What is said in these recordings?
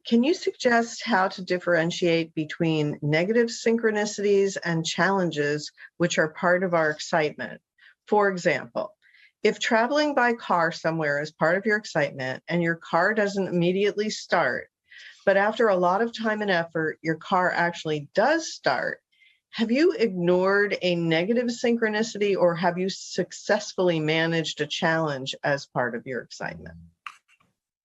Can you suggest how to differentiate between negative synchronicities and challenges which are part of our excitement? For example, if traveling by car somewhere is part of your excitement and your car doesn't immediately start, but after a lot of time and effort, your car actually does start, have you ignored a negative synchronicity or have you successfully managed a challenge as part of your excitement?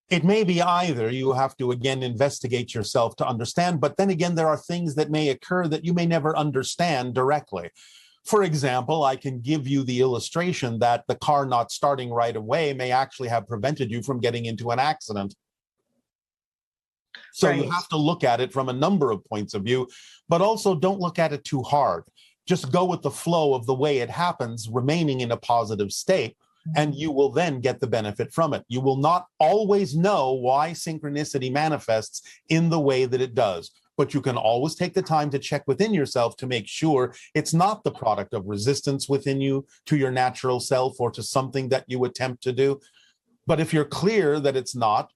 It may be either. You have to, again, investigate yourself to understand. But then again, there are things that may occur that you may never understand directly. For example, I can give you the illustration that the car not starting right away may actually have prevented you from getting into an accident. So you have to look at it from a number of points of view, but also don't look at it too hard. Just go with the flow of the way it happens, remaining in a positive state, and you will then get the benefit from it. You will not always know why synchronicity manifests in the way that it does, but you can always take the time to check within yourself to make sure it's not the product of resistance within you to your natural self or to something that you attempt to do. But if you're clear that it's not,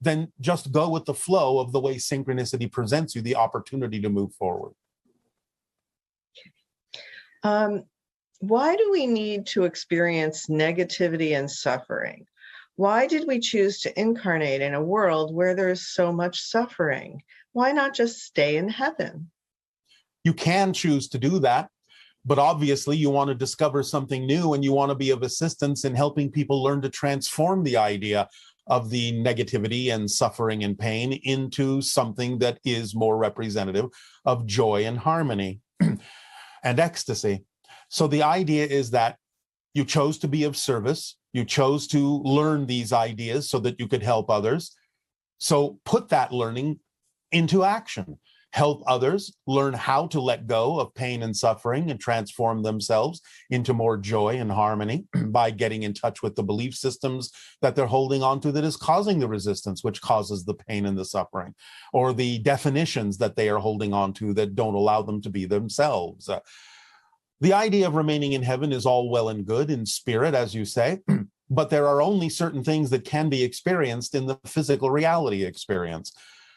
then just go with the flow of the way synchronicity presents you the opportunity to move forward. Why do we need to experience negativity and suffering? Why did we choose to incarnate in a world where there's so much suffering? Why not just stay in heaven? You can choose to do that, but obviously you want to discover something new and you want to be of assistance in helping people learn to transform the idea of the negativity and suffering and pain into something that is more representative of joy and harmony and ecstasy. So the idea is that you chose to be of service. You chose to learn these ideas so that you could help others. So put that learning into action. Help others learn how to let go of pain and suffering and transform themselves into more joy and harmony by getting in touch with the belief systems that they're holding on to that is causing the resistance, which causes the pain and the suffering, or the definitions that they are holding on to that don't allow them to be themselves. The idea of remaining in heaven is all well and good in spirit, as you say, but there are only certain things that can be experienced in the physical reality experience.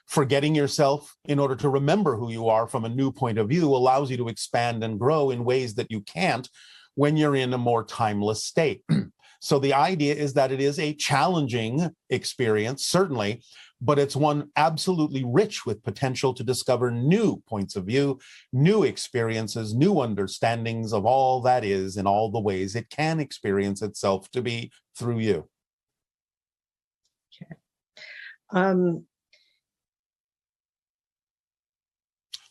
Forgetting yourself in order to remember who you are from a new point of view allows you to expand and grow in ways that you can't when you're in a more timeless state. So the idea is that it is a challenging experience, certainly, but it's one absolutely rich with potential to discover new points of view, new experiences, new understandings of all that is in all the ways it can experience itself to be through you. Okay.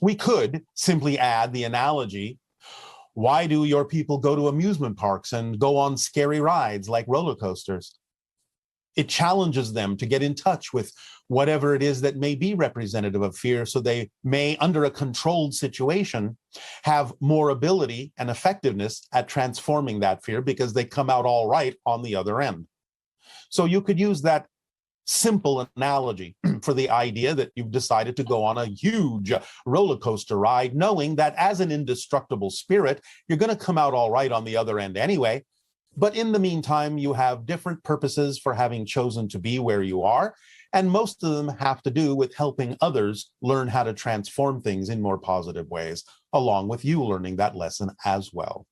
We could simply add the analogy, why do your people go to amusement parks and go on scary rides like roller coasters? It challenges them to get in touch with whatever it is that may be representative of fear, so they may, under a controlled situation, have more ability and effectiveness at transforming that fear because they come out all right on the other end. So you could use that simple analogy for the idea that you've decided to go on a huge roller coaster ride, knowing that as an indestructible spirit, you're going to come out all right on the other end anyway. But in the meantime, you have different purposes for having chosen to be where you are, and most of them have to do with helping others learn how to transform things in more positive ways, along with you learning that lesson as well.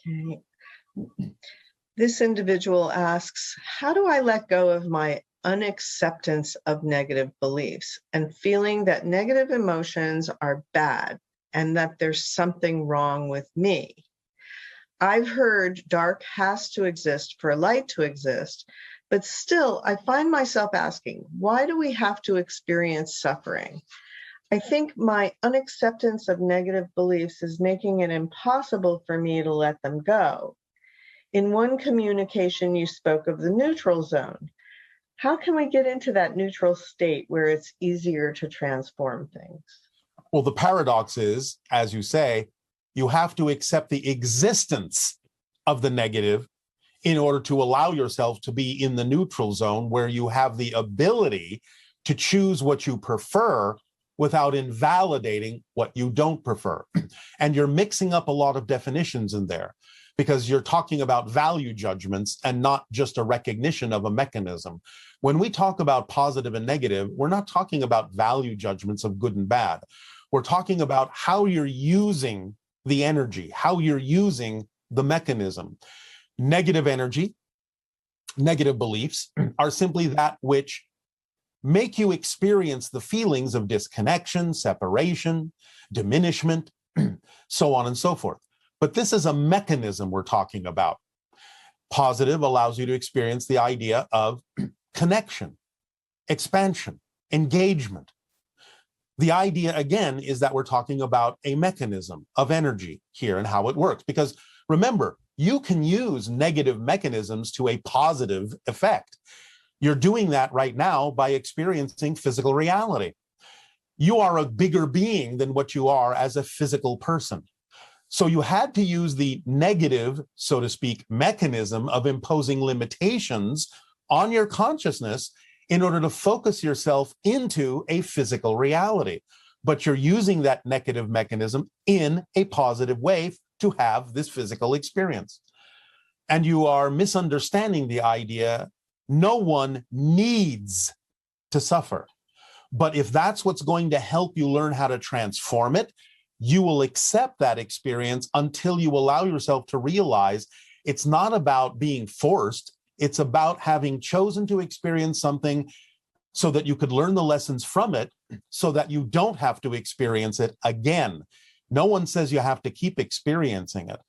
Okay. This individual asks, how do I let go of my unacceptance of negative beliefs and feeling that negative emotions are bad and that there's something wrong with me? I've heard dark has to exist for light to exist, but still I find myself asking, why do we have to experience suffering? I think my unacceptance of negative beliefs is making it impossible for me to let them go. In one communication, you spoke of the neutral zone. How can we get into that neutral state where it's easier to transform things? Well, the paradox is, as you say, you have to accept the existence of the negative in order to allow yourself to be in the neutral zone where you have the ability to choose what you prefer without invalidating what you don't prefer. And you're mixing up a lot of definitions in there. because you're talking about value judgments and not just a recognition of a mechanism. When we talk about positive and negative, we're not talking about value judgments of good and bad. We're talking about how you're using the energy, how you're using the mechanism. Negative energy, negative beliefs are simply that which make you experience the feelings of disconnection, separation, diminishment, so on and so forth. But this is a mechanism we're talking about. Positive allows you to experience the idea of connection, expansion, engagement. The idea, again, is that we're talking about a mechanism of energy here and how it works. Because remember, you can use negative mechanisms to a positive effect. You're doing that right now by experiencing physical reality. You are a bigger being than what you are as a physical person. So you had to use the negative, so to speak, mechanism of imposing limitations on your consciousness in order to focus yourself into a physical reality. But you're using that negative mechanism in a positive way to have this physical experience. And you are misunderstanding the idea no one needs to suffer. But if that's what's going to help you learn how to transform it, you will accept that experience until you allow yourself to realize it's not about being forced. It's about having chosen to experience something so that you could learn the lessons from it so that you don't have to experience it again. No one says you have to keep experiencing it.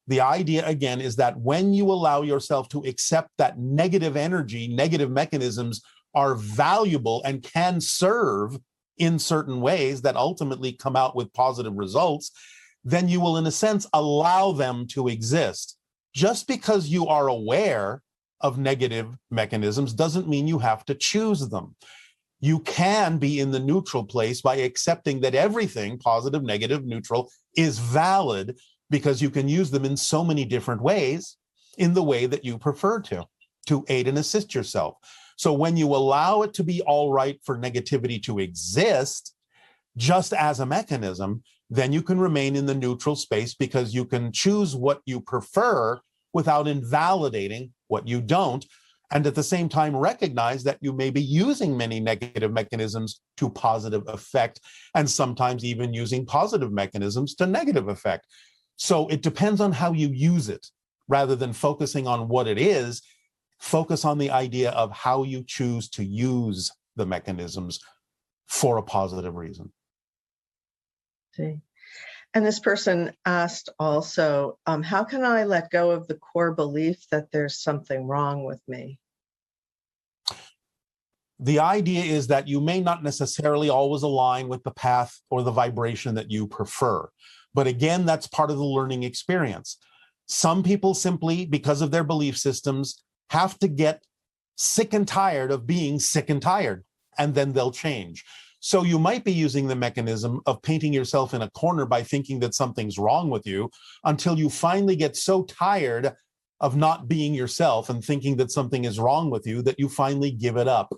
The idea, again, is that when you allow yourself to accept that negative energy, negative mechanisms are valuable and can serve in certain ways that ultimately come out with positive results, then you will, in a sense, allow them to exist. Just because you are aware of negative mechanisms doesn't mean you have to choose them. You can be in the neutral place by accepting that everything, positive, negative, neutral, is valid because you can use them in so many different ways in the way that you prefer to aid and assist yourself. So when you allow it to be all right for negativity to exist just as a mechanism, then you can remain in the neutral space because you can choose what you prefer without invalidating what you don't. And at the same time, recognize that you may be using many negative mechanisms to positive effect, and sometimes even using positive mechanisms to negative effect. So it depends on how you use it. Rather than focusing on what it is, focus on the idea of how you choose to use the mechanisms for a positive reason. See. And this person asked also, how can I let go of the core belief that there's something wrong with me? The idea is that you may not necessarily always align with the path or the vibration that you prefer. But again, that's part of the learning experience. Some people simply, because of their belief systems, have to get sick and tired of being sick and tired, and then they'll change. So you might be using the mechanism of painting yourself in a corner by thinking that something's wrong with you until you finally get so tired of not being yourself and thinking that something is wrong with you that you finally give it up.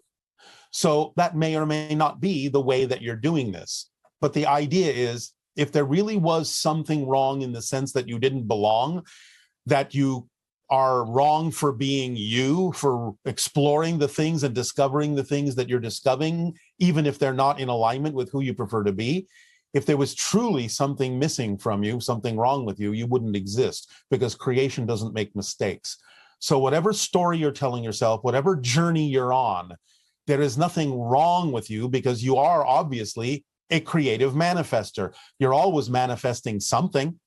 So that may or may not be the way that you're doing this. But the idea is, if there really was something wrong in the sense that you didn't belong, that you are wrong for being you, for exploring the things and discovering the things that you're discovering, even if they're not in alignment with who you prefer to be. If there was truly something missing from you, something wrong with you, you wouldn't exist, because creation doesn't make mistakes. So whatever story you're telling yourself, whatever journey you're on, there is nothing wrong with you, because you are obviously a creative manifester. You're always manifesting something.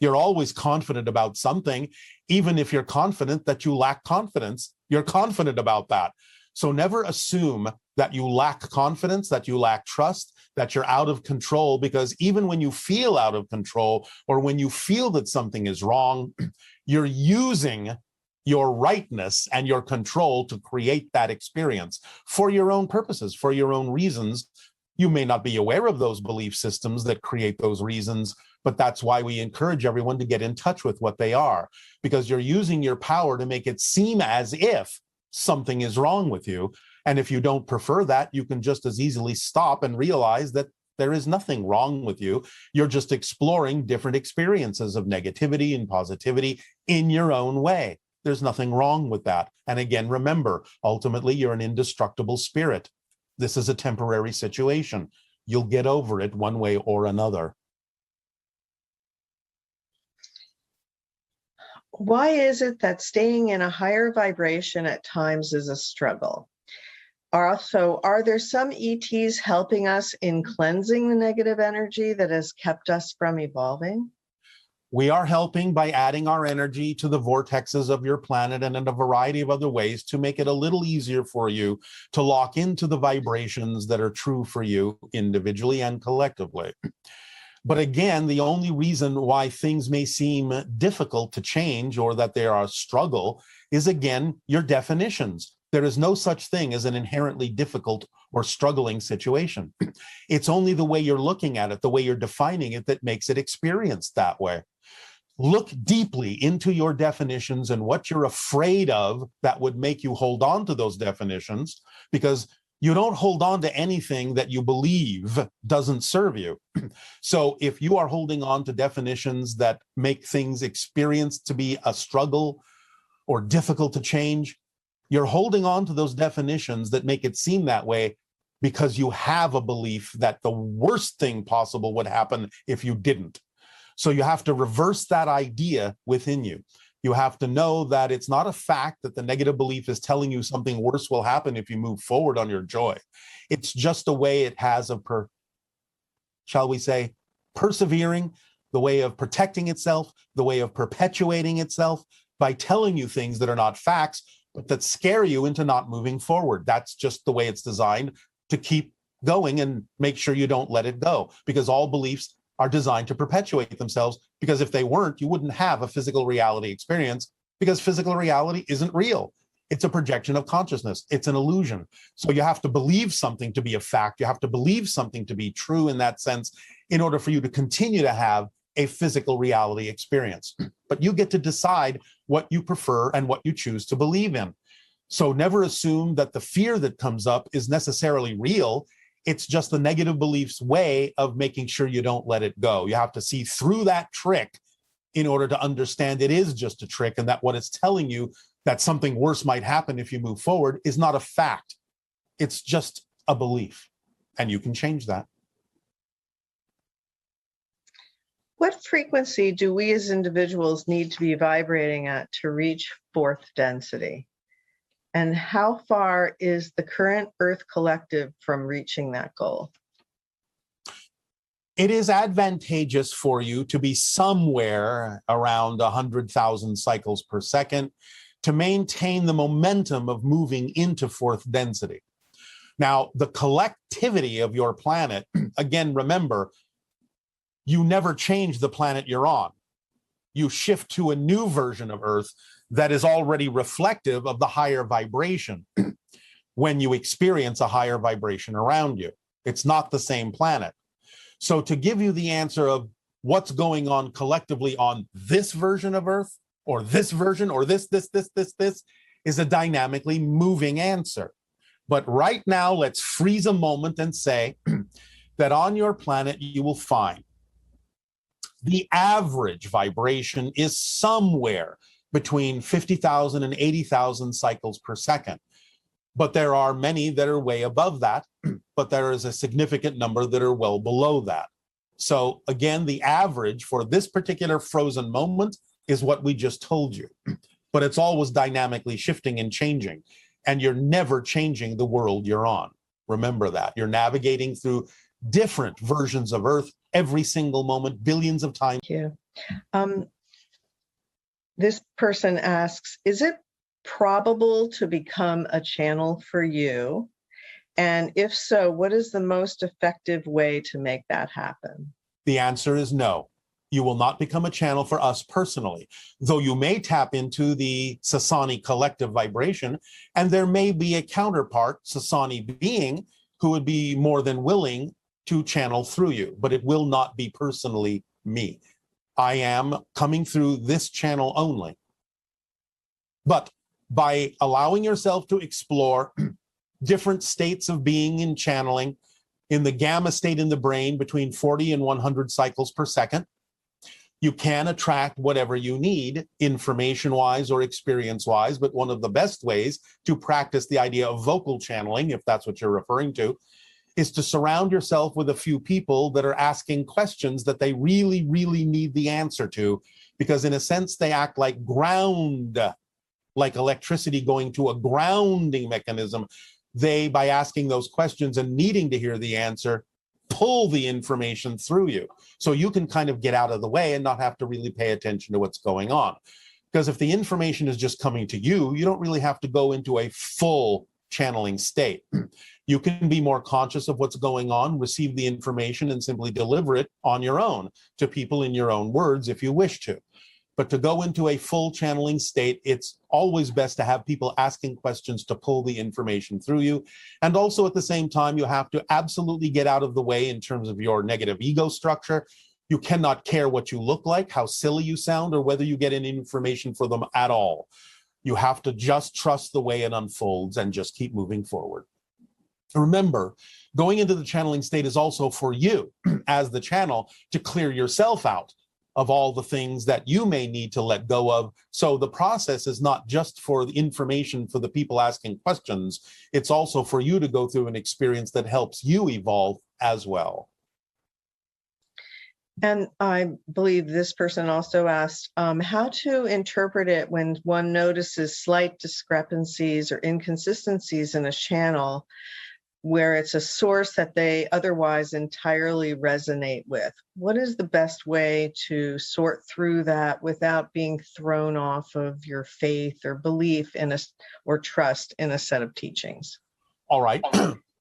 You're always confident about something. Even if you're confident that you lack confidence, you're confident about that. So never assume that you lack confidence, that you lack trust, that you're out of control, because even when you feel out of control or when you feel that something is wrong, you're using your rightness and your control to create that experience for your own purposes, for your own reasons. You may not be aware of those belief systems that create those reasons, but that's why we encourage everyone to get in touch with what they are, because you're using your power to make it seem as if something is wrong with you. And if you don't prefer that, you can just as easily stop and realize that There is nothing wrong with you. You're just exploring different experiences of negativity and positivity in your own way. There's nothing wrong with that. And again, remember, ultimately, you're an indestructible spirit. This is a temporary situation. You'll get over it one way or another. Why is it that staying in a higher vibration at times is a struggle? Also, are there some ETs helping us in cleansing the negative energy that has kept us from evolving? We are helping by adding our energy to the vortexes of your planet and in a variety of other ways to make it a little easier for you to lock into the vibrations that are true for you individually and collectively. But again, the only reason why things may seem difficult to change or that they are a struggle is, again, your definitions. There is no such thing as an inherently difficult or struggling situation. It's only the way you're looking at it, the way you're defining it, that makes it experienced that way. Look deeply into your definitions and what you're afraid of that would make you hold on to those definitions, because you don't hold on to anything that you believe doesn't serve you. So if you are holding on to definitions that make things experienced to be a struggle or difficult to change, you're holding on to those definitions that make it seem that way because you have a belief that the worst thing possible would happen if you didn't. So you have to reverse that idea within you. You have to know that it's not a fact that the negative belief is telling you something worse will happen if you move forward on your joy. It's just a way it has of, shall we say, persevering, the way of protecting itself, the way of perpetuating itself by telling you things that are not facts, but that scare you into not moving forward. That's just the way it's designed to keep going and make sure you don't let it go, because all beliefs are designed to perpetuate themselves, because if they weren't, you wouldn't have a physical reality experience, because physical reality isn't real. It's a projection of consciousness. It's an illusion. So you have to believe something to be a fact. You have to believe something to be true in that sense in order for you to continue to have a physical reality experience. But you get to decide what you prefer and what you choose to believe in. So never assume that the fear that comes up is necessarily real. It's just the negative belief's way of making sure you don't let it go. You have to see through that trick in order to understand it is just a trick, and that what it's telling you, that something worse might happen if you move forward, is not a fact. It's just a belief, and you can change that. What frequency do we as individuals need to be vibrating at to reach fourth density? And how far is the current Earth collective from reaching that goal? It is advantageous for you to be somewhere around 100,000 cycles per second to maintain the momentum of moving into fourth density. Now, the collectivity of your planet, again, remember, you never change the planet you're on. You shift to a new version of Earth that is already reflective of the higher vibration when you experience a higher vibration around you. It's not the same planet. So to give you the answer of what's going on collectively on this version of Earth, or this version, or this is a dynamically moving answer. But right now, let's freeze a moment and say that on your planet, you will find the average vibration is somewhere between 50,000 and 80,000 cycles per second. But there are many that are way above that, but there is a significant number that are well below that. So again, the average for this particular frozen moment is what we just told you, but it's always dynamically shifting and changing, and you're never changing the world you're on. Remember that. You're navigating through different versions of Earth every single moment, billions of times. Thank you. This person asks, is it probable to become a channel for you? And if so, what is the most effective way to make that happen? The answer is no. You will not become a channel for us personally, though you may tap into the Sasani collective vibration, and there may be a counterpart, Sasani being, who would be more than willing to channel through you, but it will not be personally me. I am coming through this channel only. But by allowing yourself to explore different states of being in channeling, in the gamma state in the brain between 40 and 100 cycles per second. You can attract whatever you need, information-wise or experience-wise, but one of the best ways to practice the idea of vocal channeling, if that's what you're referring to, is to surround yourself with a few people that are asking questions that they really, really need the answer to, because in a sense, they act like ground, like electricity going to a grounding mechanism. They, by asking those questions and needing to hear the answer, pull the information through you. So you can kind of get out of the way and not have to really pay attention to what's going on. Because if the information is just coming to you, you don't really have to go into a full channeling state. You can be more conscious of what's going on, receive the information, and simply deliver it on your own to people in your own words if you wish to. But to go into a full channeling state, it's always best to have people asking questions to pull the information through you. And also at the same time, you have to absolutely get out of the way in terms of your negative ego structure. You cannot care what you look like, how silly you sound, or whether you get any information for them at all. You have to just trust the way it unfolds and just keep moving forward. Remember, going into the channeling state is also for you as the channel to clear yourself out of all the things that you may need to let go of. So the process is not just for the information for the people asking questions, it's also for you to go through an experience that helps you evolve as well. And I believe this person also asked how to interpret it when one notices slight discrepancies or inconsistencies in a channel where it's a source that they otherwise entirely resonate with. What is the best way to sort through that without being thrown off of your faith or belief in or trust in a set of teachings? All right.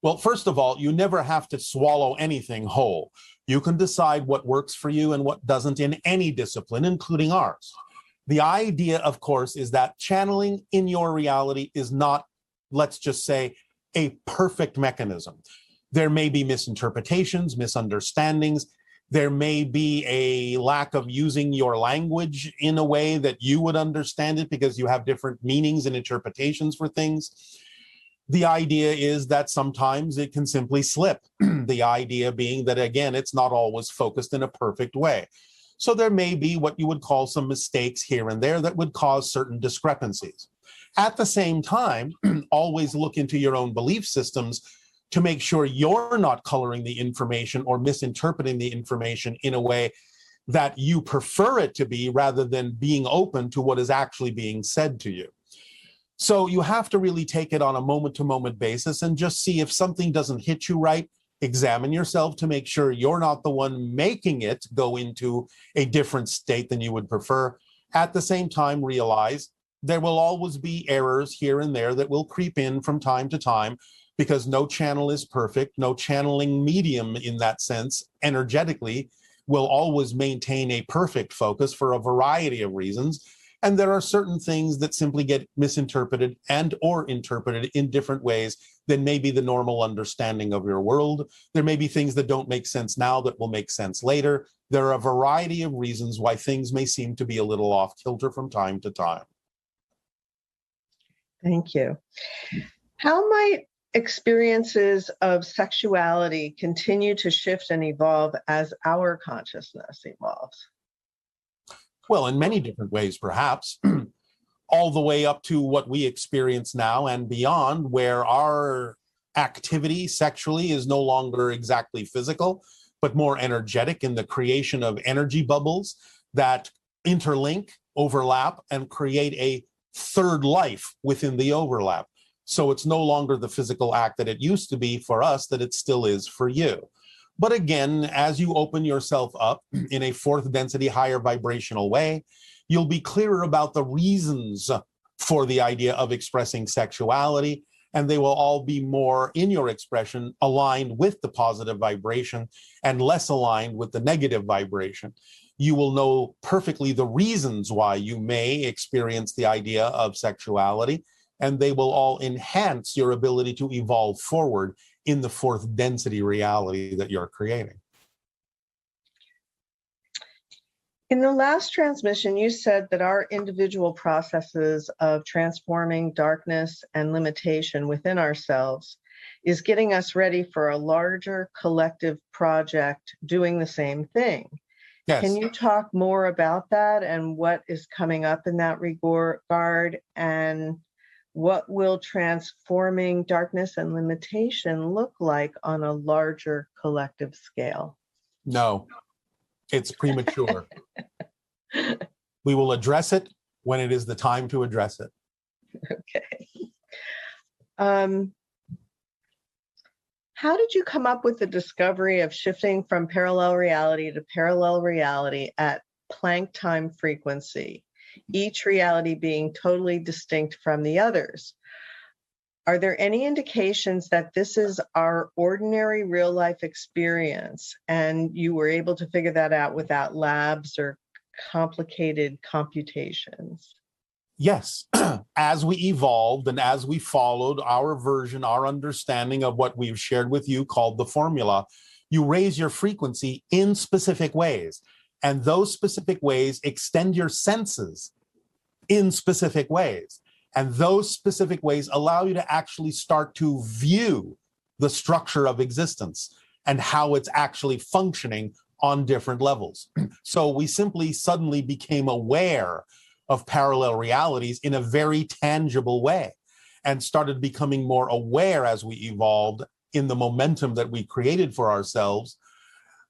Well, first of all, you never have to swallow anything whole. You can decide what works for you and what doesn't in any discipline, including ours. The idea, of course, is that channeling in your reality is not, let's just say, a perfect mechanism. There may be misinterpretations, misunderstandings. There may be a lack of using your language in a way that you would understand it because you have different meanings and interpretations for things. The idea is that sometimes it can simply slip. The idea being that, again, it's not always focused in a perfect way. So there may be what you would call some mistakes here and there that would cause certain discrepancies. At the same time, always look into your own belief systems to make sure you're not coloring the information or misinterpreting the information in a way that you prefer it to be, rather than being open to what is actually being said to you. So you have to really take it on a moment-to-moment basis and just see if something doesn't hit you right. Examine yourself to make sure you're not the one making it go into a different state than you would prefer. At the same time, realize there will always be errors here and there that will creep in from time to time, because no channel is perfect. No channeling medium in that sense, energetically, will always maintain a perfect focus for a variety of reasons. And there are certain things that simply get misinterpreted and or interpreted in different ways than maybe the normal understanding of your world. There may be things that don't make sense now that will make sense later. There are a variety of reasons why things may seem to be a little off kilter from time to time. Thank you. How might experiences of sexuality continue to shift and evolve as our consciousness evolves? Well, in many different ways, perhaps, all the way up to what we experience now and beyond, where our activity sexually is no longer exactly physical, but more energetic, in the creation of energy bubbles that interlink, overlap, and create a third life within the overlap. So it's no longer the physical act that it used to be for us, that it still is for you. But again, as you open yourself up in a fourth density, higher vibrational way, you'll be clearer about the reasons for the idea of expressing sexuality, and they will all be more, in your expression, aligned with the positive vibration and less aligned with the negative vibration. You will know perfectly the reasons why you may experience the idea of sexuality, and they will all enhance your ability to evolve forward in the fourth density reality that you're creating. In the last transmission, you said that our individual processes of transforming darkness and limitation within ourselves is getting us ready for a larger collective project doing the same thing. Yes. Can you talk more about that and what is coming up in that regard, and what will transforming darkness and limitation look like on a larger collective scale? No, it's premature. We will address it when it is the time to address it. Okay. How did you come up with the discovery of shifting from parallel reality to parallel reality at Planck time frequency, each reality being totally distinct from the others? Are there any indications that this is our ordinary real life experience and you were able to figure that out without labs or complicated computations? Yes, as we evolved and as we followed our version, our understanding of what we've shared with you called the formula, you raise your frequency in specific ways. And those specific ways extend your senses in specific ways. And those specific ways allow you to actually start to view the structure of existence and how it's actually functioning on different levels. So we simply suddenly became aware of parallel realities in a very tangible way and started becoming more aware as we evolved in the momentum that we created for ourselves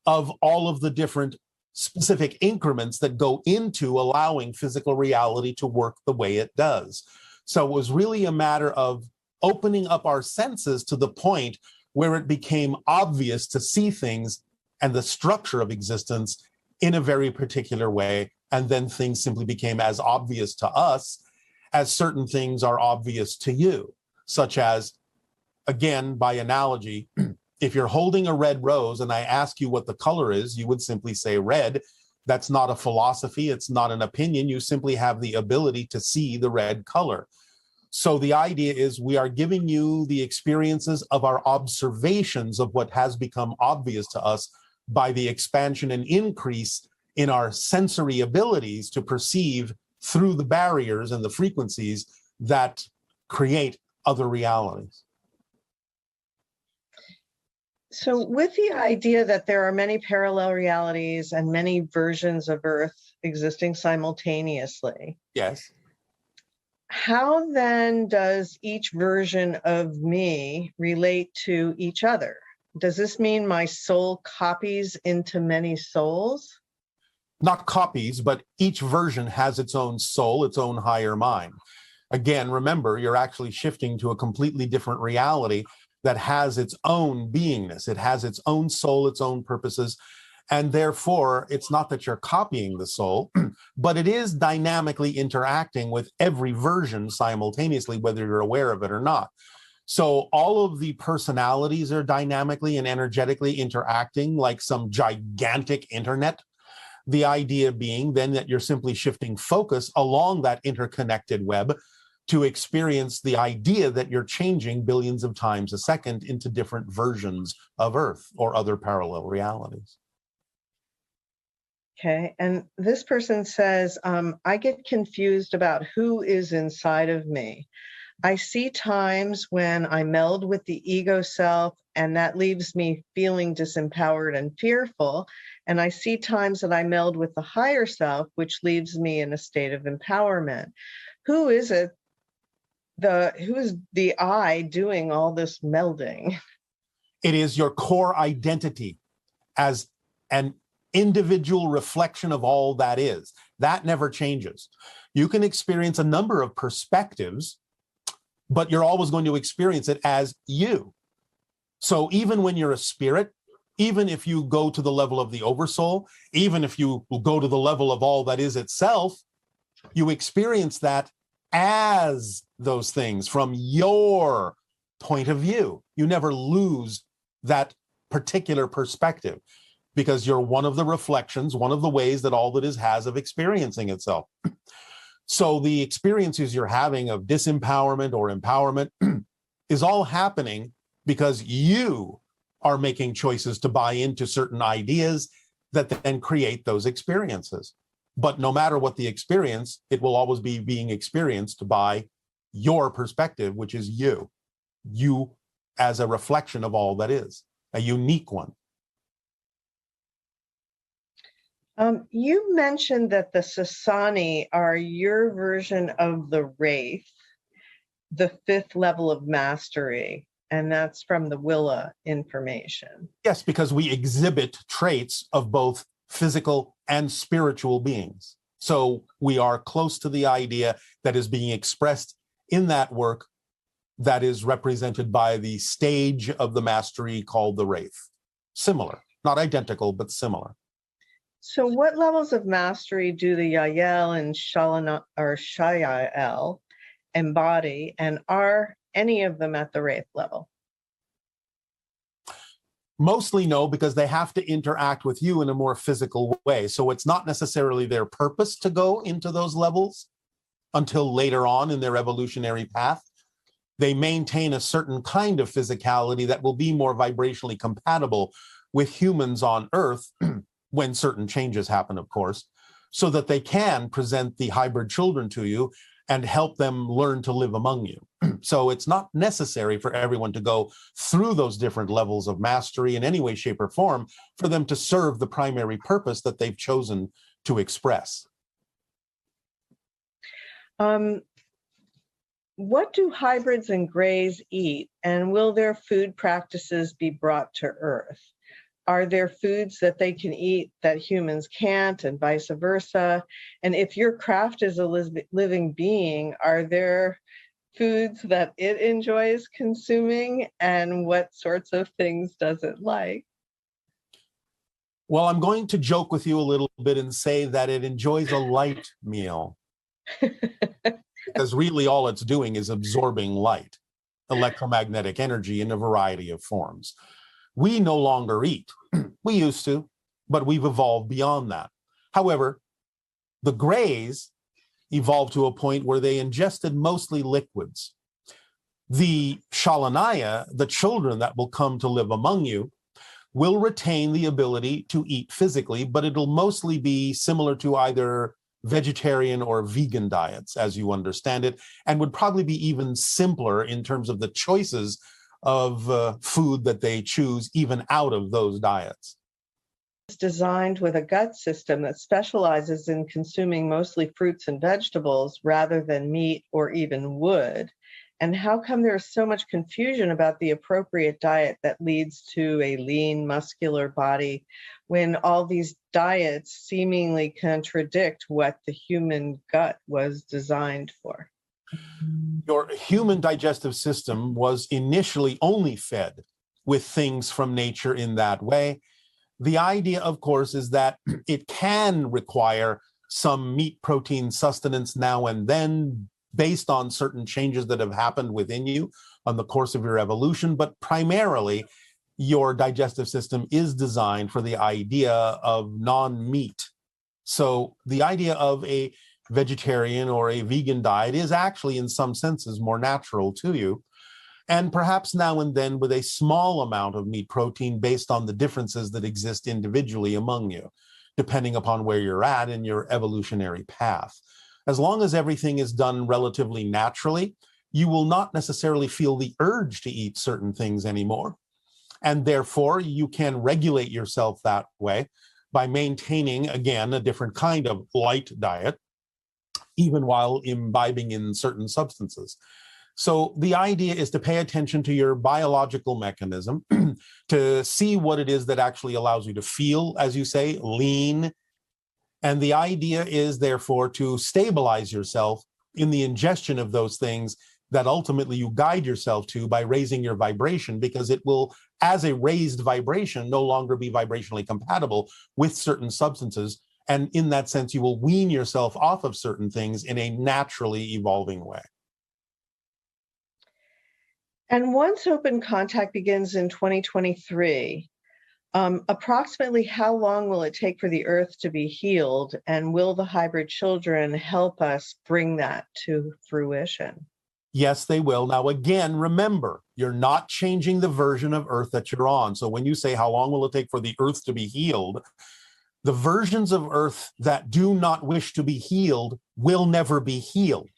of all of the different specific increments that go into allowing physical reality to work the way it does. So it was really a matter of opening up our senses to the point where it became obvious to see things and the structure of existence in a very particular way. And then things simply became as obvious to us as certain things are obvious to you, such as, again, by analogy, if you're holding a red rose and I ask you what the color is, you would simply say red. That's not a philosophy. It's not an opinion. You simply have the ability to see the red color. So the idea is we are giving you the experiences of our observations of what has become obvious to us by the expansion and increase in our sensory abilities to perceive through the barriers and the frequencies that create other realities. So with the idea that there are many parallel realities and many versions of Earth existing simultaneously, yes, how then does each version of me relate to each other? Does this mean my soul copies into many souls? Not copies, but each version has its own soul, its own higher mind. Again, remember, you're actually shifting to a completely different reality that has its own beingness. It has its own soul, its own purposes. And therefore, it's not that you're copying the soul, but it is dynamically interacting with every version simultaneously, whether you're aware of it or not. So all of the personalities are dynamically and energetically interacting like some gigantic internet. The idea being then that you're simply shifting focus along that interconnected web to experience the idea that you're changing billions of times a second into different versions of Earth or other parallel realities. Okay, and this person says, I get confused about who is inside of me. I see times when I meld with the ego self, and that leaves me feeling disempowered and fearful. And I see times that I meld with the higher self, which leaves me in a state of empowerment. Who is it? Who is the I doing all this melding? It is your core identity as an individual reflection of all that is. That never changes. You can experience a number of perspectives, but you're always going to experience it as you. So even when you're a spirit, even if you go to the level of the oversoul, even if you go to the level of all that is itself, you experience that as those things from your point of view. You never lose that particular perspective because you're one of the reflections, one of the ways that all that is has of experiencing itself. So the experiences you're having of disempowerment or empowerment is all happening because you are making choices to buy into certain ideas that then create those experiences. But no matter what the experience, it will always be being experienced by your perspective, which is you. You as a reflection of all that is, a unique one. You mentioned that the Sasani are your version of the Wraith, the 5th level of mastery, and that's from the Willa information. Yes, because we exhibit traits of both physical and spiritual beings. So we are close to the idea that is being expressed in that work that is represented by the stage of the mastery called the Wraith. Similar, not identical, but similar. So what levels of mastery do the Yael and Shayael embody, and are any of them at the Wraith level? Mostly no, because they have to interact with you in a more physical way. So it's not necessarily their purpose to go into those levels until later on in their evolutionary path. They maintain a certain kind of physicality that will be more vibrationally compatible with humans on Earth when certain changes happen, of course, so that they can present the hybrid children to you and help them learn to live among you. So it's not necessary for everyone to go through those different levels of mastery in any way, shape, or form for them to serve the primary purpose that they've chosen to express. What do hybrids and grays eat, and will their food practices be brought to Earth? Are there foods that they can eat that humans can't, and vice versa? And if your craft is a living being, are there foods that it enjoys consuming, and what sorts of things does it like? Well, I'm going to joke with you a little bit and say that it enjoys a light meal. Because really all it's doing is absorbing light, electromagnetic energy in a variety of forms. We no longer eat. We used to, but we've evolved beyond that. However, the grays evolved to a point where they ingested mostly liquids. The Shalanaya, the children that will come to live among you, will retain the ability to eat physically, but it'll mostly be similar to either vegetarian or vegan diets, as you understand it, and would probably be even simpler in terms of the choices of food that they choose even out of those diets. It's designed with a gut system that specializes in consuming mostly fruits and vegetables rather than meat or even wood. And how come there's so much confusion about the appropriate diet that leads to a lean, muscular body when all these diets seemingly contradict what the human gut was designed for? Your human digestive system was initially only fed with things from nature in that way. The idea, of course, is that it can require some meat protein sustenance now and then based on certain changes that have happened within you on the course of your evolution, but primarily your digestive system is designed for the idea of non-meat. So the idea of a vegetarian or a vegan diet is actually in some senses more natural to you, and perhaps now and then with a small amount of meat protein based on the differences that exist individually among you, depending upon where you're at in your evolutionary path. As long as everything is done relatively naturally, you will not necessarily feel the urge to eat certain things anymore. And therefore, you can regulate yourself that way by maintaining, again, a different kind of light diet, even while imbibing in certain substances. So the idea is to pay attention to your biological mechanism, to see what it is that actually allows you to feel, as you say, lean. And the idea is, therefore, to stabilize yourself in the ingestion of those things that ultimately you guide yourself to by raising your vibration, because it will, as a raised vibration, no longer be vibrationally compatible with certain substances. And in that sense, you will wean yourself off of certain things in a naturally evolving way. And once open contact begins in 2023, approximately how long will it take for the Earth to be healed? And will the hybrid children help us bring that to fruition? Yes, they will. Now, again, remember, you're not changing the version of Earth that you're on. So when you say, how long will it take for the Earth to be healed? The versions of Earth that do not wish to be healed will never be healed.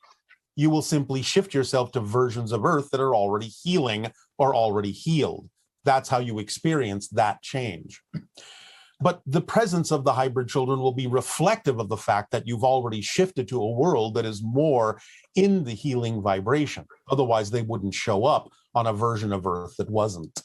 You will simply shift yourself to versions of Earth that are already healing or already healed. That's how you experience that change. But the presence of the hybrid children will be reflective of the fact that you've already shifted to a world that is more in the healing vibration. Otherwise, they wouldn't show up on a version of Earth that wasn't.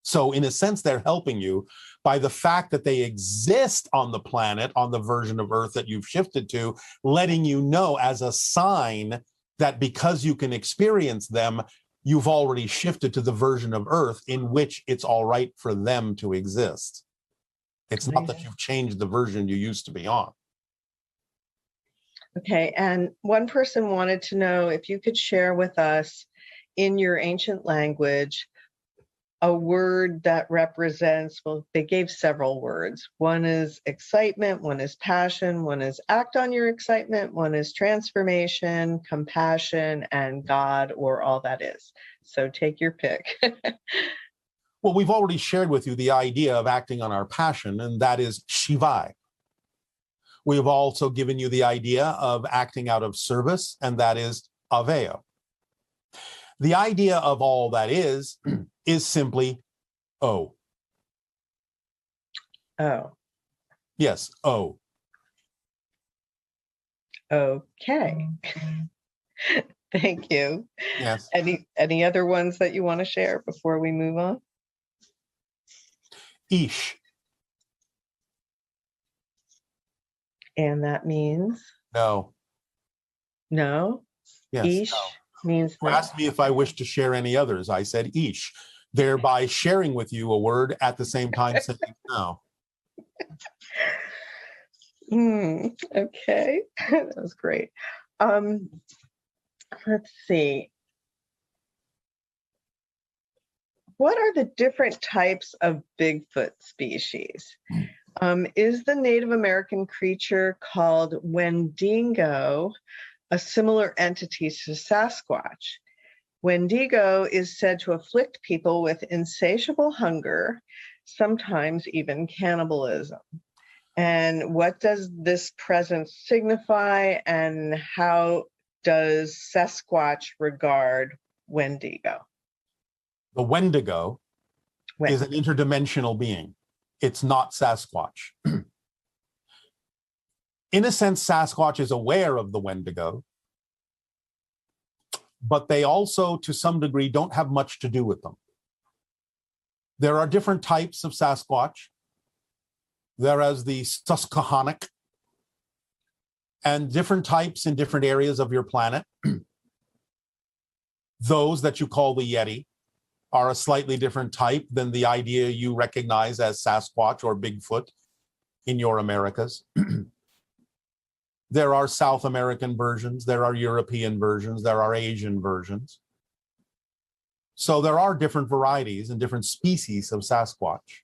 So in a sense, they're helping you by the fact that they exist on the planet, on the version of Earth that you've shifted to, letting you know as a sign that because you can experience them, you've already shifted to the version of Earth in which it's all right for them to exist. It's not that you've changed the version you used to be on. Okay, and one person wanted to know if you could share with us in your ancient language a word that represents, well, they gave several words. One is excitement, one is passion, one is act on your excitement, one is transformation, compassion, and God, or all that is. So take your pick. Well, we've already shared with you the idea of acting on our passion, and that is Shivai. We have also given you the idea of acting out of service, and that is Aveo. The idea of all that is simply O. Oh. Yes, O. Okay. Thank you. Yes. Any other ones that you want to share before we move on? Ish. And that means No. no? Yes. Ish No. means You no. asked me if I wish to share any others. I said ish, thereby sharing with you a word at the same time saying no. Okay. That was great. Let's see. What are the different types of Bigfoot species? Is the Native American creature called Wendigo a similar entity to Sasquatch? Wendigo is said to afflict people with insatiable hunger, sometimes even cannibalism. And what does this presence signify, and how does Sasquatch regard Wendigo? The Wendigo is an interdimensional being. It's not Sasquatch. In a sense, Sasquatch is aware of the Wendigo, but they also, to some degree, don't have much to do with them. There are different types of Sasquatch. There is the Susquehannock, and different types in different areas of your planet. Those that you call the Yeti are a slightly different type than the idea you recognize as Sasquatch or Bigfoot in your Americas. There are South American versions, there are European versions, there are Asian versions. So there are different varieties and different species of Sasquatch.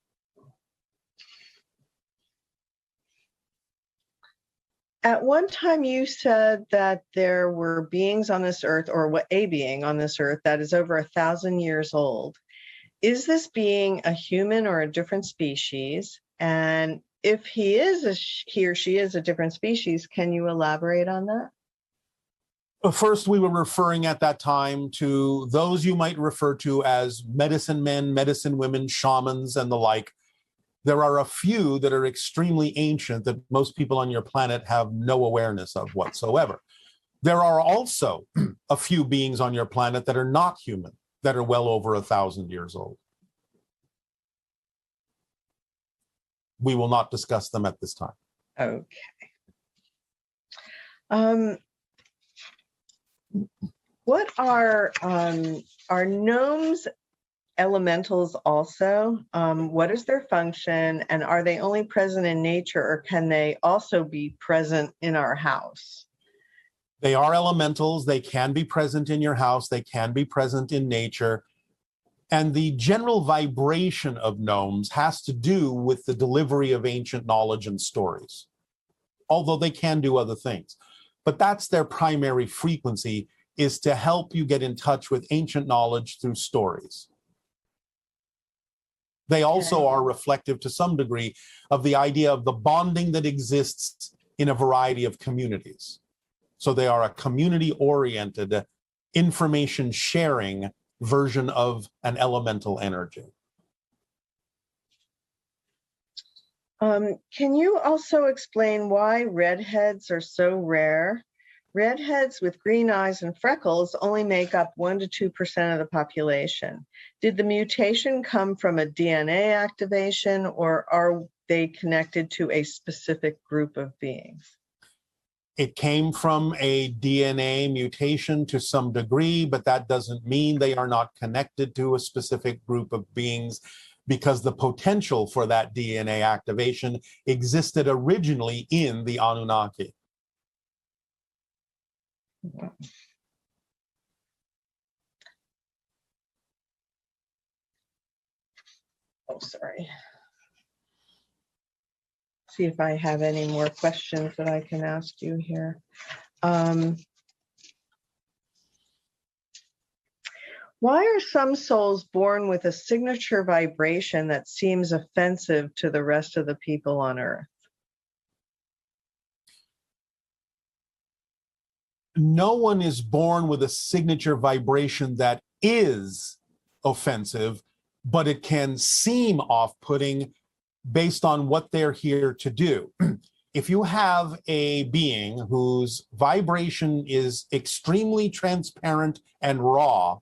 At one time, you said that there were beings on this earth, or a being on this earth that is over 1,000 years old. Is this being a human or a different species? And if he or she is a different species, can you elaborate on that? First, we were referring at that time to those you might refer to as medicine men, medicine women, shamans, and the like. There are a few that are extremely ancient that most people on your planet have no awareness of whatsoever. There are also a few beings on your planet that are not human, that are well over 1,000 years old. We will not discuss them at this time. Okay. What are gnomes elementals also? What is their function, and are they only present in nature, or can they also be present in our house? They are elementals. They can be present in your house. They can be present in nature. And the general vibration of gnomes has to do with the delivery of ancient knowledge and stories, although they can do other things. But that's their primary frequency, is to help you get in touch with ancient knowledge through stories. They also are reflective to some degree of the idea of the bonding that exists in a variety of communities. So they are a community-oriented, information-sharing version of an elemental energy. Can you also explain why redheads are so rare? Redheads with green eyes and freckles only make up 1 to 2% of the population. Did the mutation come from a DNA activation, or are they connected to a specific group of beings? It came from a DNA mutation to some degree, but that doesn't mean they are not connected to a specific group of beings, because the potential for that DNA activation existed originally in the Anunnaki. Oh, sorry. See if I have any more questions that I can ask you here. Why are some souls born with a signature vibration that seems offensive to the rest of the people on Earth? No one is born with a signature vibration that is offensive, but it can seem off-putting based on what they're here to do. If you have a being whose vibration is extremely transparent and raw,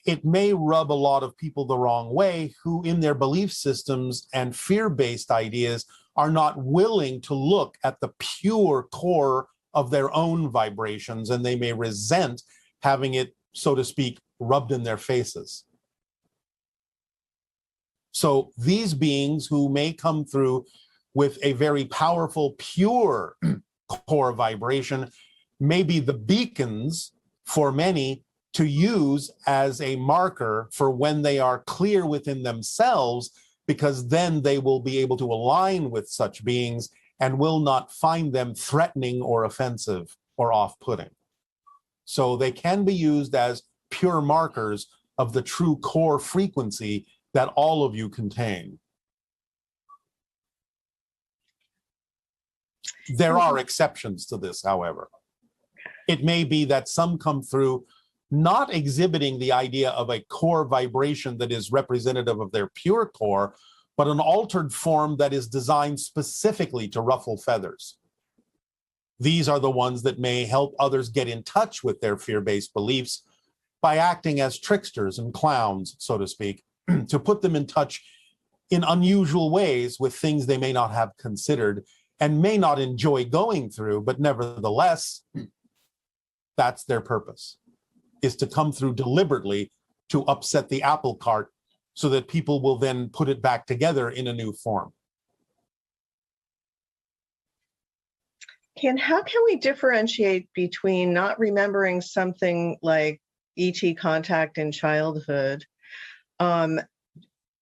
it may rub a lot of people the wrong way who, in their belief systems and fear-based ideas, are not willing to look at the pure core of their own vibrations, and they may resent having it, so to speak, rubbed in their faces. So these beings who may come through with a very powerful, pure core vibration may be the beacons for many to use as a marker for when they are clear within themselves, because then they will be able to align with such beings and will not find them threatening or offensive or off-putting. So they can be used as pure markers of the true core frequency that all of you contain. There are exceptions to this, however. It may be that some come through not exhibiting the idea of a core vibration that is representative of their pure core, but an altered form that is designed specifically to ruffle feathers. These are the ones that may help others get in touch with their fear-based beliefs by acting as tricksters and clowns, so to speak, to put them in touch in unusual ways with things they may not have considered and may not enjoy going through, but nevertheless, that's their purpose, is to come through deliberately to upset the apple cart so that people will then put it back together in a new form. How can we differentiate between not remembering something like ET contact in childhood and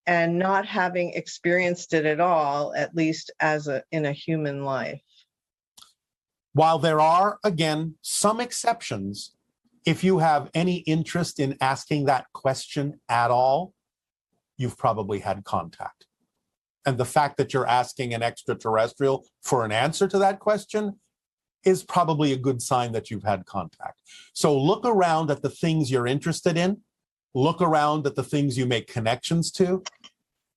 not having experienced it at all, at least in a human life? While there are, again, some exceptions, if you have any interest in asking that question at all, you've probably had contact. And the fact that you're asking an extraterrestrial for an answer to that question is probably a good sign that you've had contact. So look around at the things you're interested in. Look around at the things you make connections to.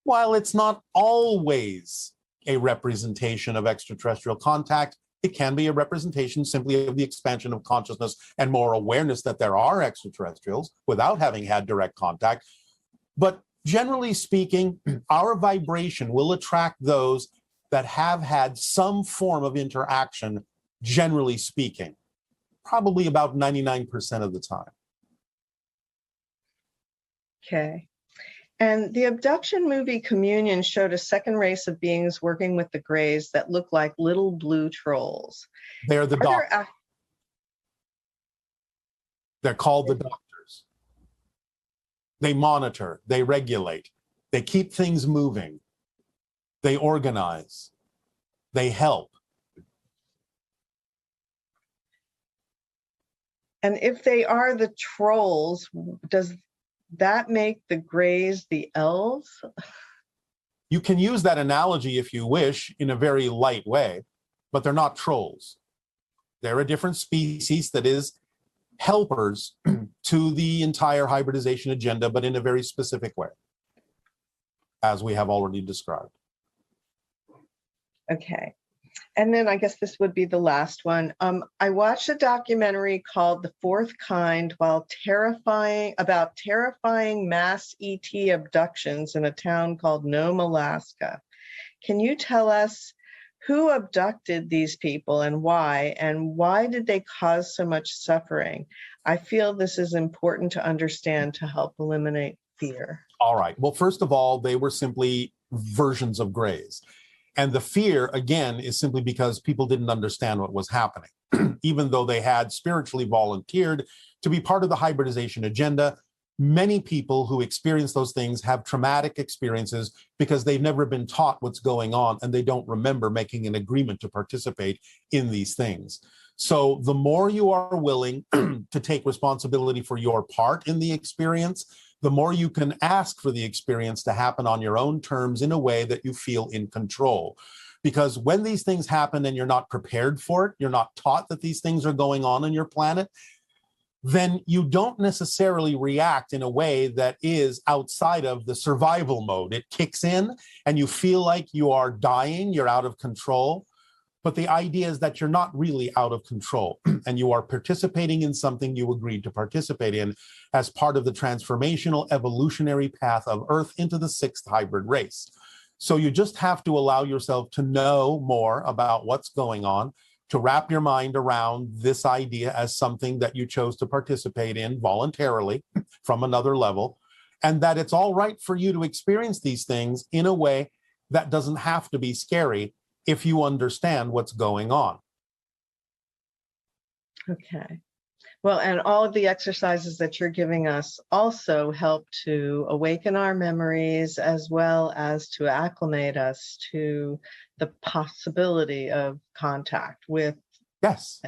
While it's not always a representation of extraterrestrial contact, it can be a representation simply of the expansion of consciousness and more awareness that there are extraterrestrials without having had direct contact. But generally speaking, our vibration will attract those that have had some form of interaction, generally speaking, probably about 99% of the time. Okay. And the abduction movie Communion showed a second race of beings working with the Greys that look like little blue trolls. They're the doctors. They're called the doctors. They monitor, they regulate, they keep things moving, they organize, they help. And if they are the trolls, does that make the Greys the elves? You can use that analogy if you wish in a very light way, but they're not trolls. They're a different species that is helpers to the entire hybridization agenda, but in a very specific way, as we have already described. Okay. And then I guess this would be the last one. I watched a documentary called The Fourth Kind about terrifying mass ET abductions in a town called Nome, Alaska. Can you tell us who abducted these people and why did they cause so much suffering? I feel this is important to understand to help eliminate fear. All right. Well, first of all, they were simply versions of grays. And the fear, again, is simply because people didn't understand what was happening. Even though they had spiritually volunteered to be part of the hybridization agenda, many people who experience those things have traumatic experiences because they've never been taught what's going on and they don't remember making an agreement to participate in these things. So the more you are willing to take responsibility for your part in the experience, the more you can ask for the experience to happen on your own terms in a way that you feel in control. Because when these things happen and you're not prepared for it, you're not taught that these things are going on your planet, then you don't necessarily react in a way that is outside of the survival mode. It kicks in and you feel like you are dying, you're out of control. But the idea is that you're not really out of control and you are participating in something you agreed to participate in as part of the transformational evolutionary path of Earth into the sixth hybrid race. So you just have to allow yourself to know more about what's going on, to wrap your mind around this idea as something that you chose to participate in voluntarily from another level, and that it's all right for you to experience these things in a way that doesn't have to be scary if you understand what's going on. Okay. Well, and all of the exercises that you're giving us also help to awaken our memories as well as to acclimate us to the possibility of contact with. Yes,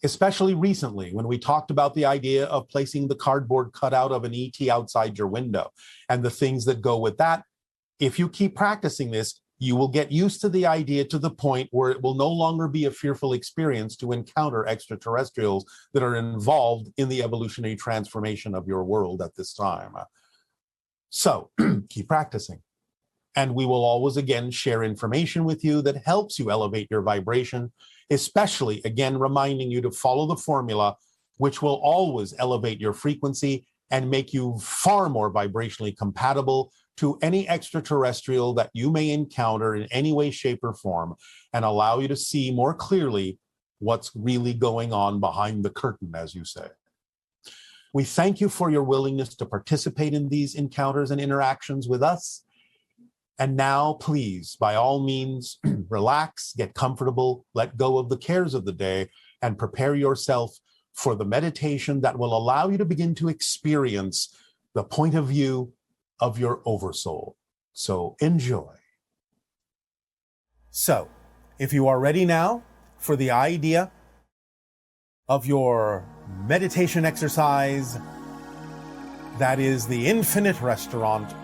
especially recently when we talked about the idea of placing the cardboard cutout of an ET outside your window and the things that go with that. If you keep practicing this, you will get used to the idea to the point where it will no longer be a fearful experience to encounter extraterrestrials that are involved in the evolutionary transformation of your world at this time. So keep practicing. And we will always, again, share information with you that helps you elevate your vibration, especially, again, reminding you to follow the formula, which will always elevate your frequency and make you far more vibrationally compatible to any extraterrestrial that you may encounter in any way, shape, or form, and allow you to see more clearly what's really going on behind the curtain, as you say. We thank you for your willingness to participate in these encounters and interactions with us. And now, please, by all means, relax, get comfortable, let go of the cares of the day, and prepare yourself for the meditation that will allow you to begin to experience the point of view of your oversoul. So enjoy. So, if you are ready now for the idea of your meditation exercise, that is the infinite restaurant,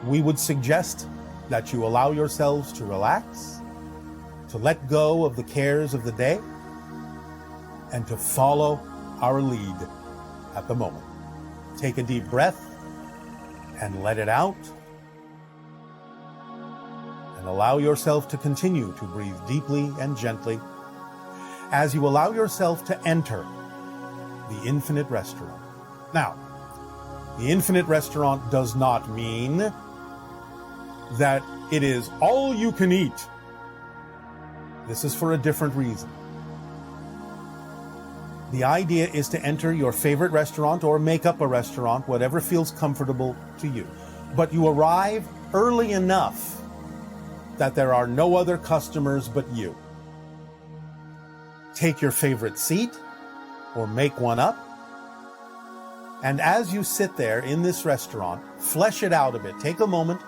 we would suggest that you allow yourselves to relax, to let go of the cares of the day, and to follow our lead at the moment. Take a deep breath and let it out. And allow yourself to continue to breathe deeply and gently as you allow yourself to enter the infinite restaurant. Now, the infinite restaurant does not mean that it is all you can eat. This is for a different reason. The idea is to enter your favorite restaurant or make up a restaurant, whatever feels comfortable to you. But you arrive early enough that there are no other customers but you. Take your favorite seat or make one up. And as you sit there in this restaurant, flesh it out a bit. Take a moment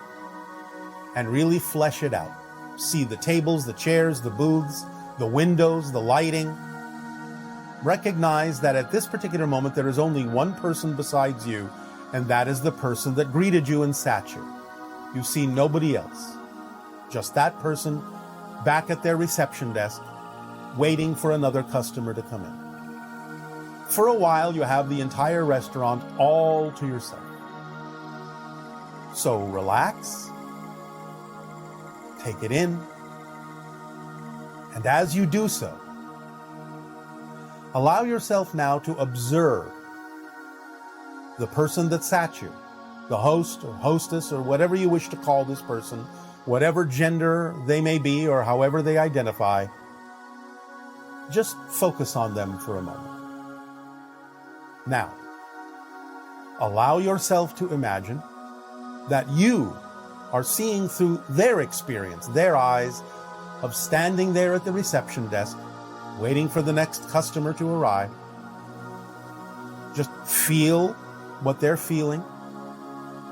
and really flesh it out. See the tables, the chairs, the booths, the windows, the lighting. Recognize that at this particular moment, there is only one person besides you, and that is the person that greeted you and sat you. You see nobody else. Just that person back at their reception desk, waiting for another customer to come in. For a while, you have the entire restaurant all to yourself. So relax, take it in, and as you do so, allow yourself now to observe the person that's at you, the host or hostess or whatever you wish to call this person, whatever gender they may be or however they identify. Just focus on them for a moment. Now, allow yourself to imagine that you are seeing through their experience, their eyes of standing there at the reception desk, waiting for the next customer to arrive. Just feel what they're feeling.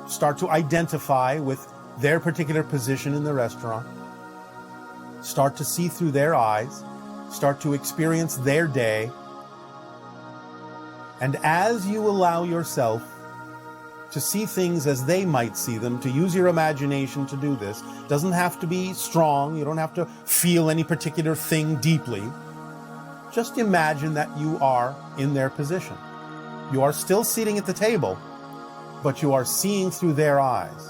Start to identify with their particular position in the restaurant. Start to see through their eyes. Start to experience their day. And as you allow yourself to see things as they might see them, to use your imagination to do this, doesn't have to be strong. You don't have to feel any particular thing deeply. Just imagine that you are in their position. You are still sitting at the table, but you are seeing through their eyes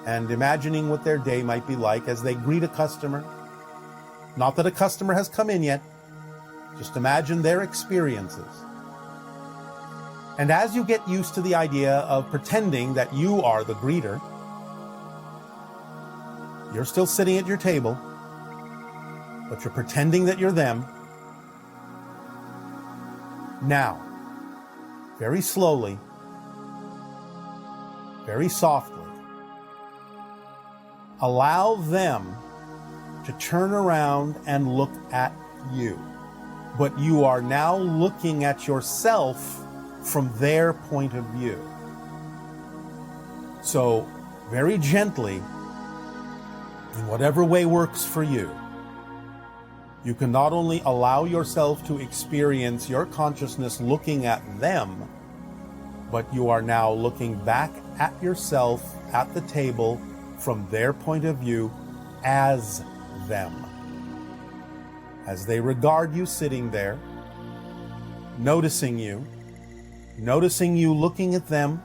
and imagining what their day might be like as they greet a customer. Not that a customer has come in yet. Just imagine their experiences. And as you get used to the idea of pretending that you are the greeter, you're still sitting at your table, but you're pretending that you're them. Now, very slowly, very softly, allow them to turn around and look at you. But you are now looking at yourself from their point of view. So, very gently, in whatever way works for you, you can not only allow yourself to experience your consciousness looking at them, but you are now looking back at yourself at the table from their point of view as them. As they regard you sitting there, noticing you looking at them,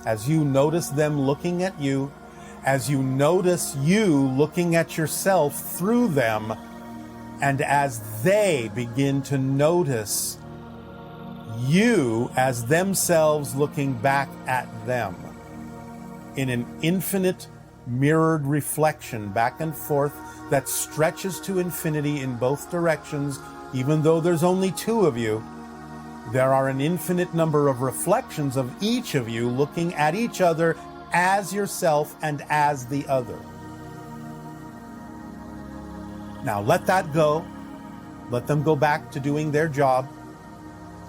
as you notice them looking at you, as you notice you looking at yourself through them, and as they begin to notice you as themselves looking back at them in an infinite mirrored reflection back and forth that stretches to infinity in both directions. Even though there's only two of you, there are an infinite number of reflections of each of you looking at each other as yourself and as the other. Now let that go. Let them go back to doing their job.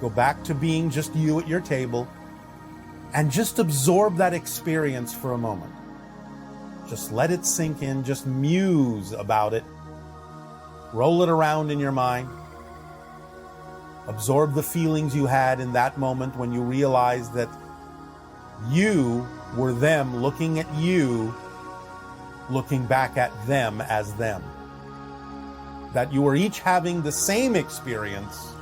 Go back to being just you at your table. And just absorb that experience for a moment. Just let it sink in. Just muse about it. Roll it around in your mind. Absorb the feelings you had in that moment when you realized that you were them looking at you, looking back at them as them. That you were each having the same experience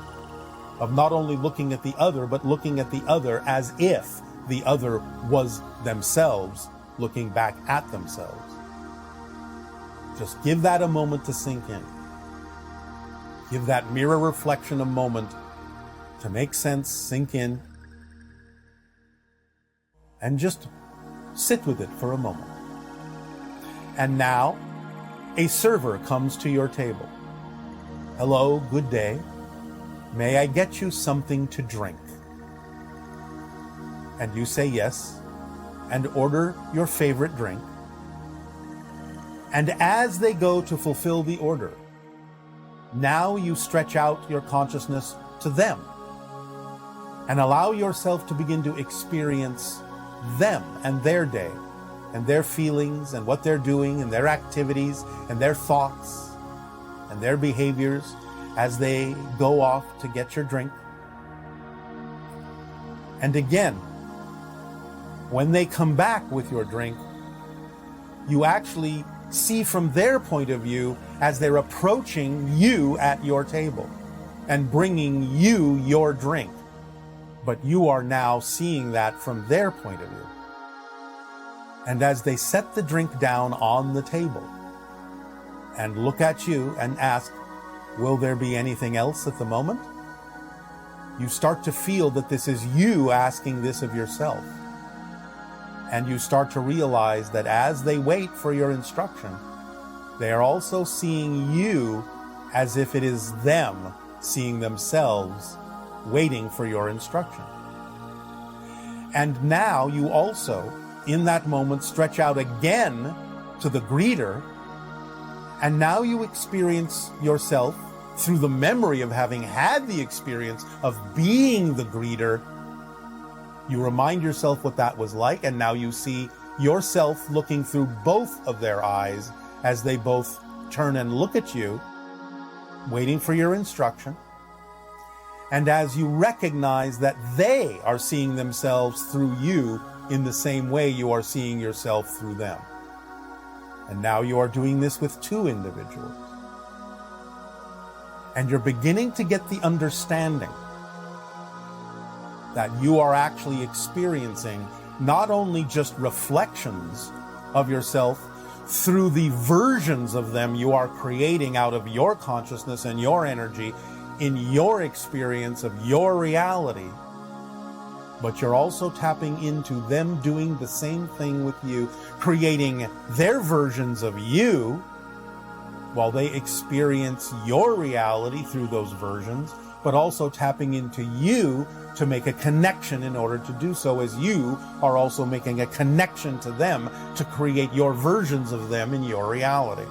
of not only looking at the other, but looking at the other as if the other was themselves looking back at themselves. Just give that a moment to sink in. Give that mirror reflection a moment to make sense, sink in, and just sit with it for a moment. And now, a server comes to your table. Hello, good day. May I get you something to drink? And you say yes, and order your favorite drink. And as they go to fulfill the order, now you stretch out your consciousness to them and allow yourself to begin to experience them and their day and their feelings and what they're doing and their activities and their thoughts and their behaviors as they go off to get your drink. And again, when they come back with your drink, you actually see from their point of view as they're approaching you at your table. and bringing you your drink. But you are now seeing that from their point of view. And as they set the drink down on the table and look at you and ask, will there be anything else at the moment? You start to feel that this is you asking this of yourself. And you start to realize that as they wait for your instruction, they are also seeing you as if it is them seeing themselves waiting for your instruction. And now you also, in that moment, stretch out again to the greeter, and now you experience yourself through the memory of having had the experience of being the greeter. You remind yourself what that was like, and now you see yourself looking through both of their eyes as they both turn and look at you, waiting for your instruction. And as you recognize that they are seeing themselves through you in the same way you are seeing yourself through them. And now you are doing this with two individuals. And you're beginning to get the understanding that you are actually experiencing not only just reflections of yourself through the versions of them you are creating out of your consciousness and your energy in your experience of your reality, but you're also tapping into them doing the same thing with you, creating their versions of you while they experience your reality through those versions, but also tapping into you to make a connection in order to do so, as you are also making a connection to them to create your versions of them in your reality.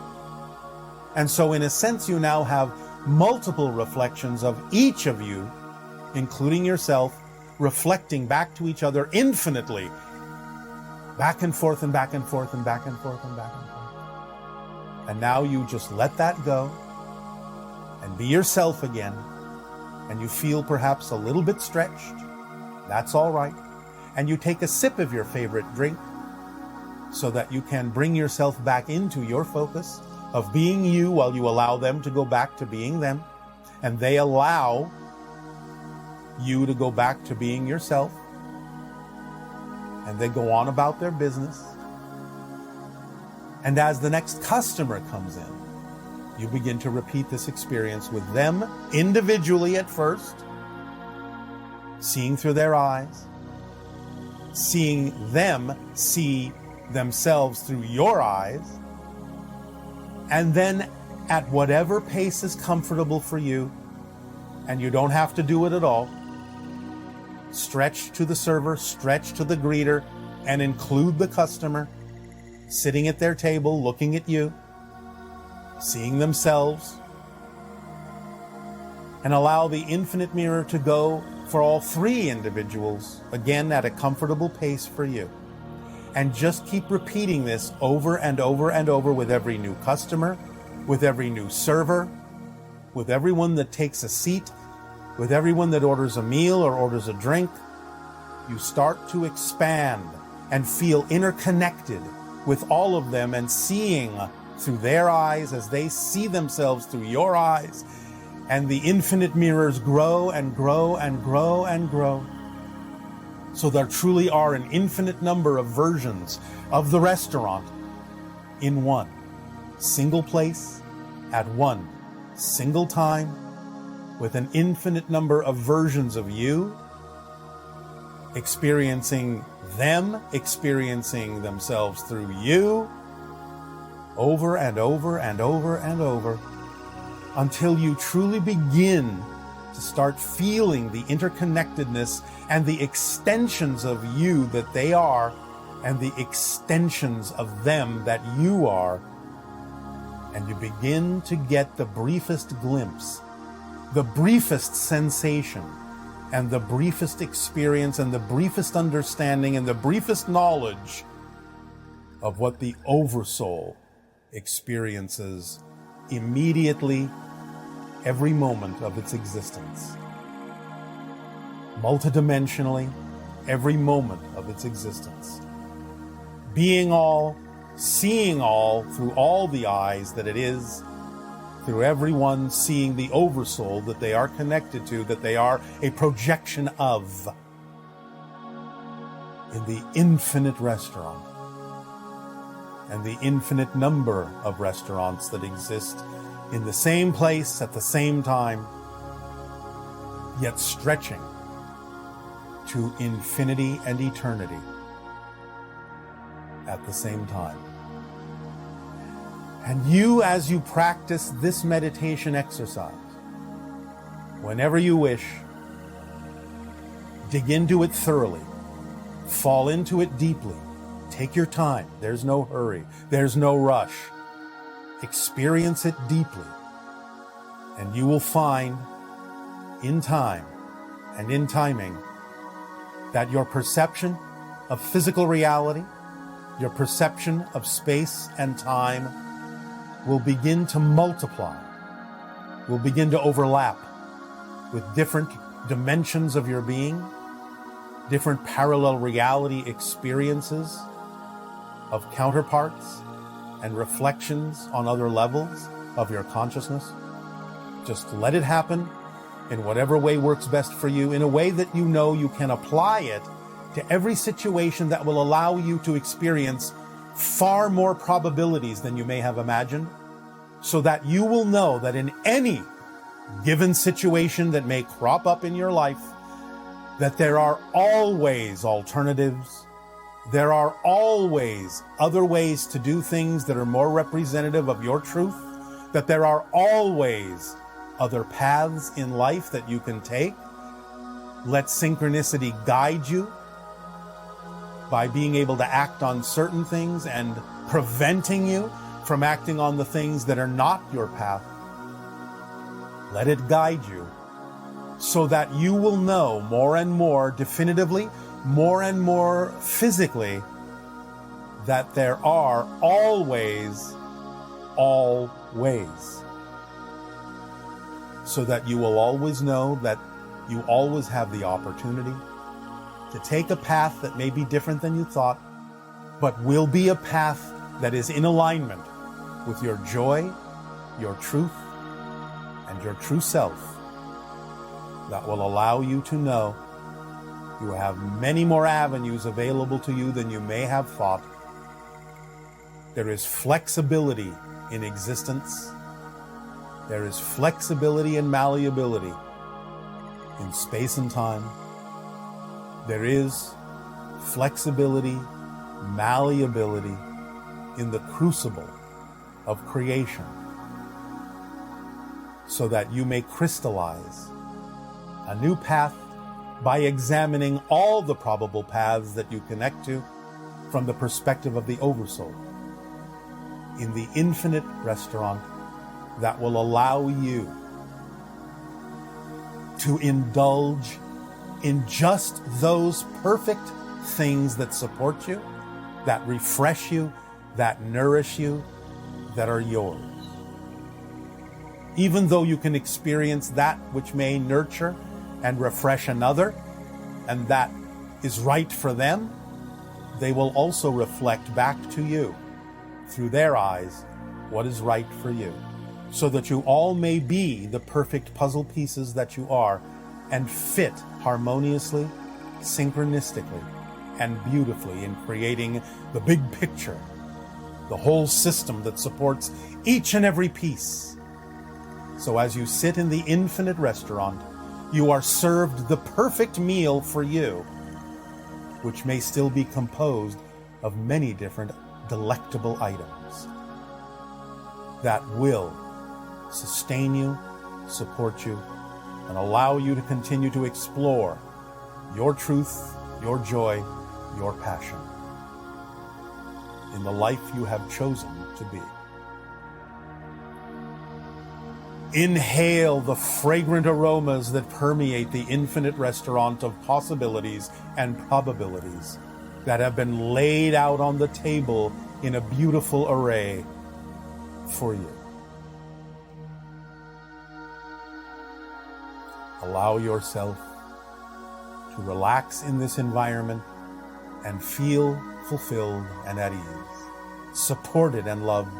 And so in a sense, you now have multiple reflections of each of you, including yourself, reflecting back to each other infinitely, back and forth and back and forth and back and forth and back and forth. And now you just let that go and be yourself again. And you feel perhaps a little bit stretched. That's all right. And you take a sip of your favorite drink so that you can bring yourself back into your focus of being you while you allow them to go back to being them. And they allow you to go back to being yourself. And they go on about their business. And as the next customer comes in, you begin to repeat this experience with them individually at first, seeing through their eyes, seeing them see themselves through your eyes, and then at whatever pace is comfortable for you, and you don't have to do it at all, stretch to the server, stretch to the greeter, and include the customer sitting at their table looking at you, seeing themselves, and allow the infinite mirror to go for all three individuals, again at a comfortable pace for you. And just keep repeating this over and over and over with every new customer, with every new server, with everyone that takes a seat, with everyone that orders a meal or orders a drink. You start to expand and feel interconnected with all of them and seeing through their eyes as they see themselves through your eyes, and the infinite mirrors grow and grow and grow and grow. So there truly are an infinite number of versions of the restaurant in one single place, at one single time, with an infinite number of versions of you, experiencing them, experiencing themselves through you, over and over and over and over, until you truly begin to start feeling the interconnectedness and the extensions of you that they are, and the extensions of them that you are. And you begin to get the briefest glimpse, the briefest sensation, and the briefest experience, and the briefest understanding, and the briefest knowledge of what the Oversoul experiences immediately, every moment of its existence. Multidimensionally, every moment of its existence. Being all, seeing all through all the eyes that it is, through everyone seeing the oversoul that they are connected to, that they are a projection of, in the infinite restaurant and the infinite number of restaurants that exist in the same place at the same time, yet stretching to infinity and eternity at the same time. And you, as you practice this meditation exercise, whenever you wish, dig into it thoroughly, fall into it deeply, take your time. There's no hurry, there's no rush. Experience it deeply, and you will find in time and in timing that your perception of physical reality, your perception of space and time will begin to multiply, will begin to overlap with different dimensions of your being, different parallel reality experiences of counterparts and reflections on other levels of your consciousness. Just let it happen in whatever way works best for you, in a way that you know you can apply it to every situation that will allow you to experience far more probabilities than you may have imagined, so that you will know that in any given situation that may crop up in your life, that there are always alternatives. There are always other ways to do things that are more representative of your truth, that there are always other paths in life that you can take. Let synchronicity guide you by being able to act on certain things and preventing you from acting on the things that are not your path. Let it guide you so that you will know more and more definitively, more and more physically, that there are always all ways. So that you will always know that you always have the opportunity to take a path that may be different than you thought, but will be a path that is in alignment with your joy, your truth, and your true self, that will allow you to know you have many more avenues available to you than you may have thought. There is flexibility in existence. There is flexibility and malleability in space and time. There is flexibility, malleability in the crucible of creation, so that you may crystallize a new path by examining all the probable paths that you connect to from the perspective of the Oversoul in the infinite restaurant that will allow you to indulge in just those perfect things that support you, that refresh you, that nourish you, that are yours. Even though you can experience that which may nurture and refresh another, and that is right for them, they will also reflect back to you through their eyes what is right for you, so that you all may be the perfect puzzle pieces that you are and fit harmoniously, synchronistically, and beautifully in creating the big picture, the whole system that supports each and every piece. So as you sit in the infinite restaurant, you are served the perfect meal for you, which may still be composed of many different delectable items that will sustain you, support you, and allow you to continue to explore your truth, your joy, your passion in the life you have chosen to be. Inhale the fragrant aromas that permeate the infinite restaurant of possibilities and probabilities that have been laid out on the table in a beautiful array for you. Allow yourself to relax in this environment and feel fulfilled and at ease, supported and loved.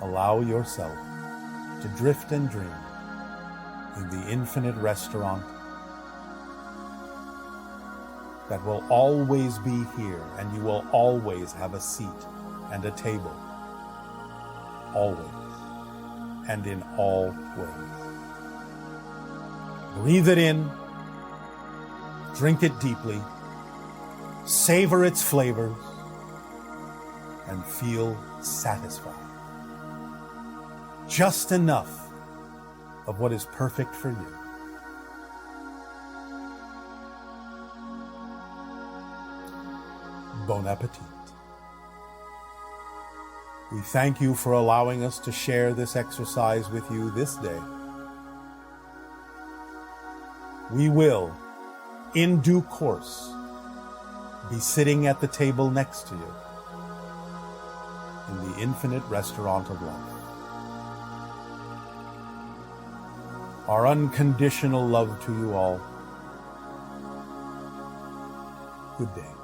allow yourself to drift and dream in the infinite restaurant that will always be here, and you will always have a seat and a table, always and in all ways. Breathe it in, drink it deeply, savor its flavors, and feel satisfied. Just enough of what is perfect for you. Bon appetit. We thank you for allowing us to share this exercise with you this day. We will, in due course, be sitting at the table next to you in the infinite restaurant of life. Our unconditional love to you all. Good day.